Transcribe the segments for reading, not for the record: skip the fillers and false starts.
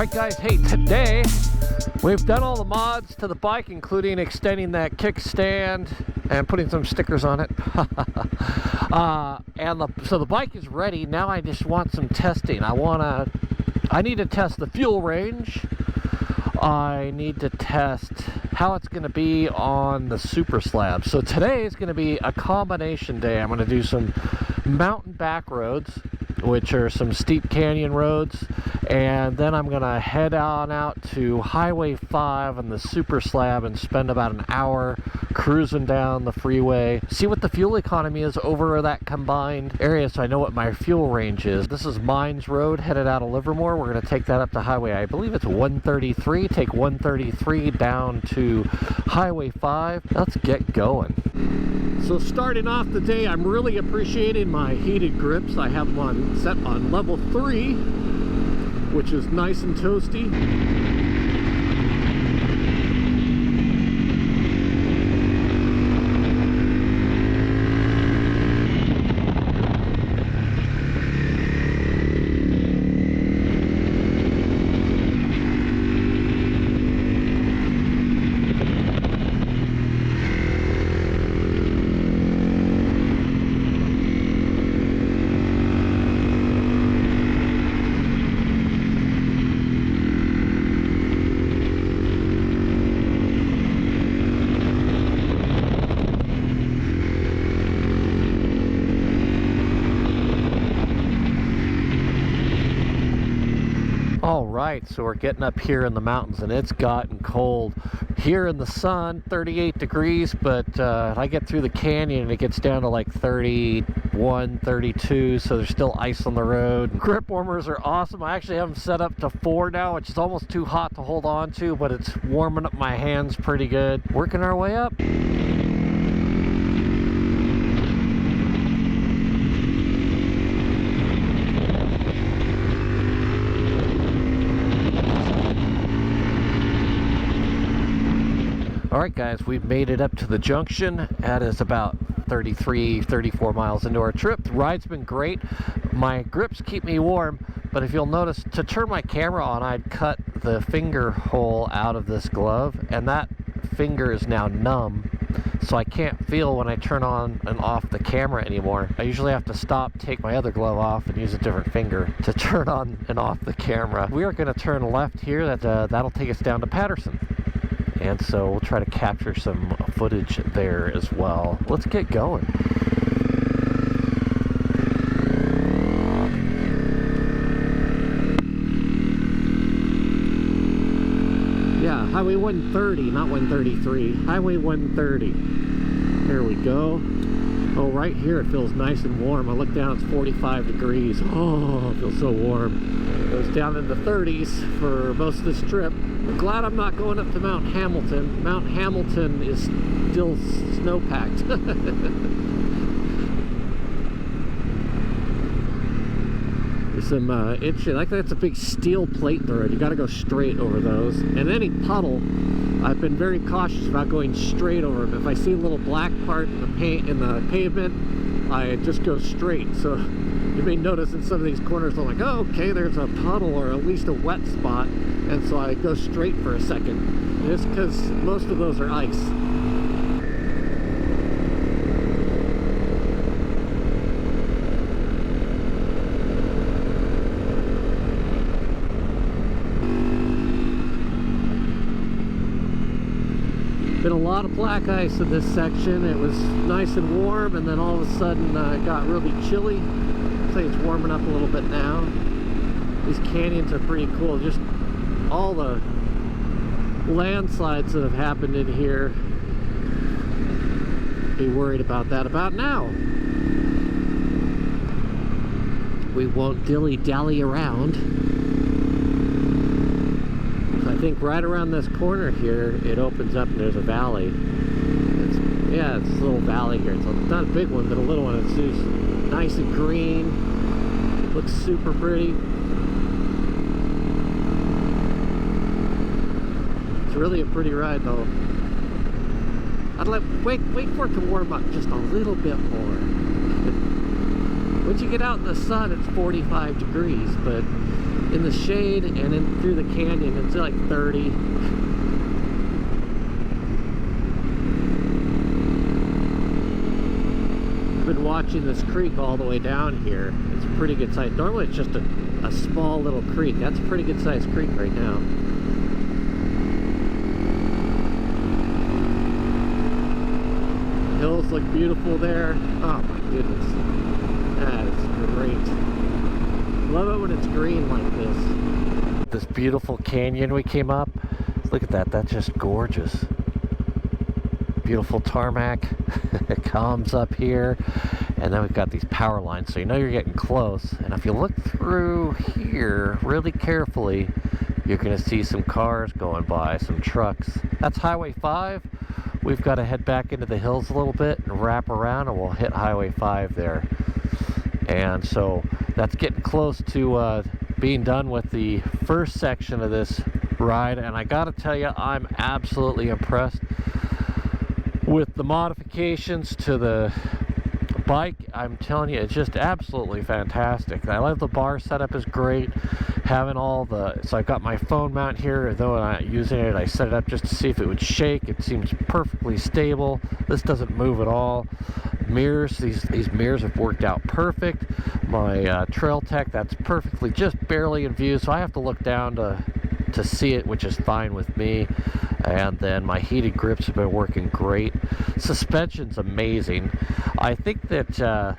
Alright guys, hey, today we've done all the mods to the bike, including extending that kickstand and putting some stickers on it. So the bike is ready. Now I just want some testing. I need to test the fuel range. I need to test how it's going to be on the Super Slab. So today is going to be a combination day. I'm going to do some mountain back roads, which are some steep canyon roads, and then I'm going to head on out to Highway 5 on the Super Slab and spend about an hour cruising down the freeway, see what the fuel economy is over that combined area so I know what my fuel range is. This is Mines Road headed out of Livermore. We're going to take that up to Highway, I believe it's 133, take 133 down to Highway 5. Let's get going. So starting off the day, I'm really appreciating my heated grips. I have them set on level 3, which is nice and toasty. Alright, so we're getting up here in the mountains and it's gotten cold. Here in the sun, 38 degrees, but I get through the canyon and it gets down to like 31, 32, so there's still ice on the road. Grip warmers are awesome. I actually have them set up to 4 now, which is almost too hot to hold on to, but it's warming up my hands pretty good. Working our way up. Alright guys, we've made it up to the junction. That is about 33, 34 miles into our trip. The ride's been great. My grips keep me warm, but if you'll notice, to turn my camera on, I'd cut the finger hole out of this glove, and that finger is now numb, so I can't feel when I turn on and off the camera anymore. I usually have to stop, take my other glove off, and use a different finger to turn on and off the camera. We are going to turn left here. That'll take us down to Patterson. And so we'll try to capture some footage there as well. Let's get going. Yeah, Highway 130, not 133. Highway 130. Here we go. Oh, right here it feels nice and warm. I look down, it's 45 degrees. Oh, it feels so warm. It goes down in the 30s for most of this trip. I'm glad I'm not going up to Mount Hamilton. Mount Hamilton is still snow-packed. There's some interesting, like that's a big steel plate in the road. You got to go straight over those. And any puddle, I've been very cautious about going straight over them. If I see a little black part in the pavement, I just go straight. So you may notice in some of these corners, I'm like, oh, okay, there's a puddle or at least a wet spot. And so I go straight for a second, just because most of those are ice. Been a lot of black ice in this section. It was nice and warm, and then all of a sudden it got really chilly. I'd say it's warming up a little bit now. These canyons are pretty cool. Just all the landslides that have happened in here. Be worried about that about now. We won't dilly-dally around. I think right around this corner here, it opens up and there's a valley. It's a little valley here. It's not a big one, but a little one. It's just nice and green. Looks super pretty. It's really a pretty ride though. I'd like wait for it to warm up just a little bit more. Once you get out in the sun, it's 45 degrees, but in the shade and in through the canyon, it's like 30. I've been watching this creek all the way down here. It's a pretty good size. Normally it's just a small little creek. That's a pretty good sized creek right now. Hills look beautiful there. Oh my goodness. That is great. Love it when it's green like this. This beautiful canyon we came up. Look at that. That's just gorgeous. Beautiful tarmac. It comes up here. And then we've got these power lines. So you know you're getting close. And if you look through here really carefully, you're going to see some cars going by, some trucks. That's Highway 5. We've got to head back into the hills a little bit and wrap around, and we'll hit Highway 5 there. And so that's getting close to being done with the first section of this ride. And I gotta tell you, I'm absolutely impressed with the modifications to the bike. I'm telling you, it's just absolutely fantastic. I love the bar setup is great. Having all the, so I've got my phone mount here, though I'm not using it, I set it up just to see if it would shake. It seems perfectly stable. This doesn't move at all. Mirrors, these mirrors have worked out perfect. My Trail Tech, that's perfectly just barely in view, so I have to look down to see it, which is fine with me. And then my heated grips have been working great. Suspension's amazing. I think that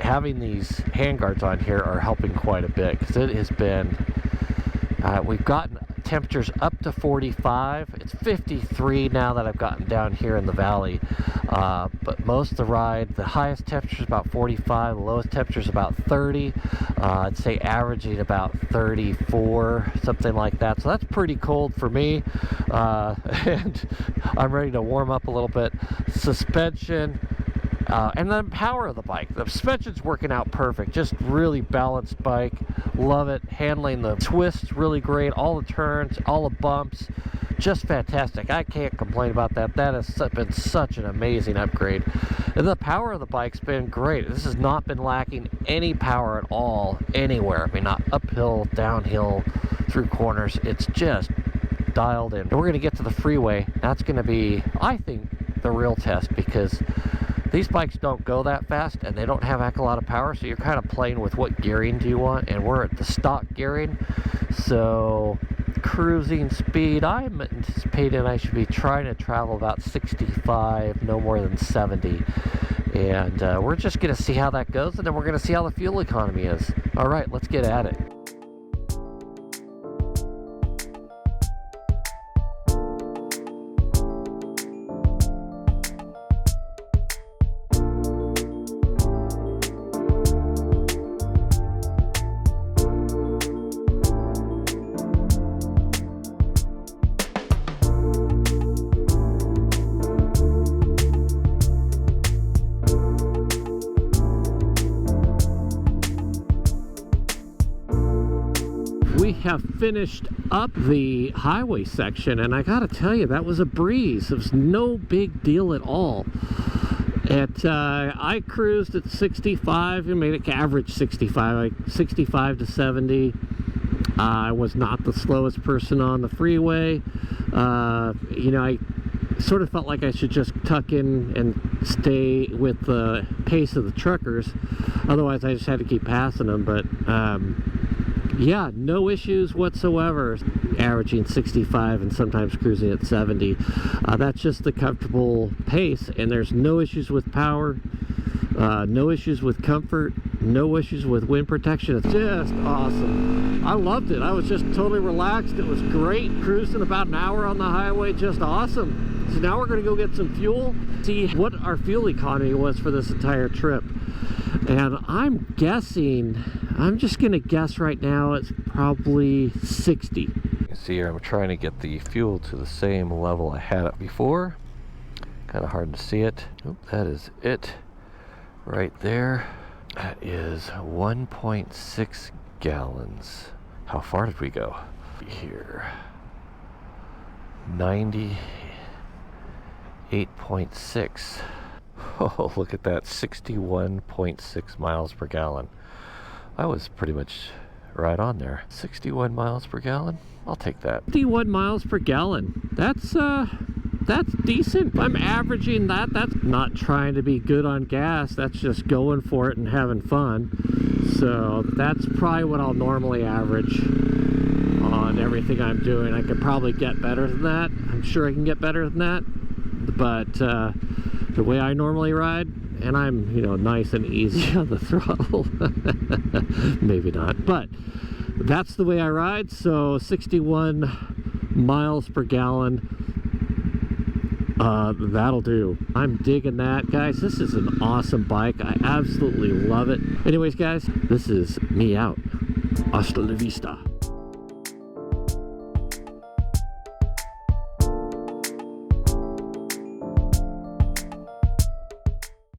having these handguards on here are helping quite a bit, because it has been, we've gotten temperatures up to 45. It's 53 now that I've gotten down here in the valley, but most of the ride, the highest temperature is about 45, the lowest temperature is about 30. I'd say averaging about 34, something like that. So that's pretty cold for me, and I'm ready to warm up a little bit. Suspension, and then power of the bike. The suspension's working out perfect. Just really balanced bike. Love it. Handling the twists really great. All the turns, all the bumps, just fantastic. I can't complain about that. That has been such an amazing upgrade. And the power of the bike's been great. This has not been lacking any power at all anywhere. I mean, not uphill, downhill, through corners. It's just dialed in. And we're going to get to the freeway. That's going to be, I think, the real test, because these bikes don't go that fast and they don't have a lot of power, so you're kind of playing with what gearing do you want, and we're at the stock gearing. So cruising speed, I'm anticipating I should be trying to travel about 65, no more than 70. And we're just going to see how that goes, and then we're going to see how the fuel economy is. All right, let's get at it. We have finished up the highway section, and I gotta tell you, that was a breeze. It was no big deal at all. I cruised at 65, and made it average 65, like 65 to 70. I was not the slowest person on the freeway. You know, I sort of felt like I should just tuck in and stay with the pace of the truckers. Otherwise, I just had to keep passing them. But yeah, no issues whatsoever. Averaging 65 and sometimes cruising at 70. That's just the comfortable pace, and there's no issues with power, no issues with comfort, no issues with wind protection. It's just awesome. I loved it. I was just totally relaxed. It was great. Cruising about an hour on the highway, just awesome. So now we're going to go get some fuel, see what our fuel economy was for this entire trip. And I'm guessing, I'm just going to guess right now, it's probably 60. You can see here I'm trying to get the fuel to the same level I had it before. Kind of hard to see it. Oop, that is it right there. That is 1.6 gallons. How far did we go? Here. 98.6. Oh, look at that, 61.6 miles per gallon. I was pretty much right on there. 61 miles per gallon, I'll take that. 51 miles per gallon, that's decent. I'm averaging that. That's not trying to be good on gas, that's just going for it and having fun. So that's probably what I'll normally average on everything I'm doing. I could probably get better than that. I'm sure I can get better than that. But the way I normally ride, and I'm, you know, nice and easy on the throttle. Maybe not, but that's the way I ride. So 61 miles per gallon, that'll do. I'm digging that, guys. This is an awesome bike. I absolutely love it. Anyways, guys, this is me out. Hasta la vista.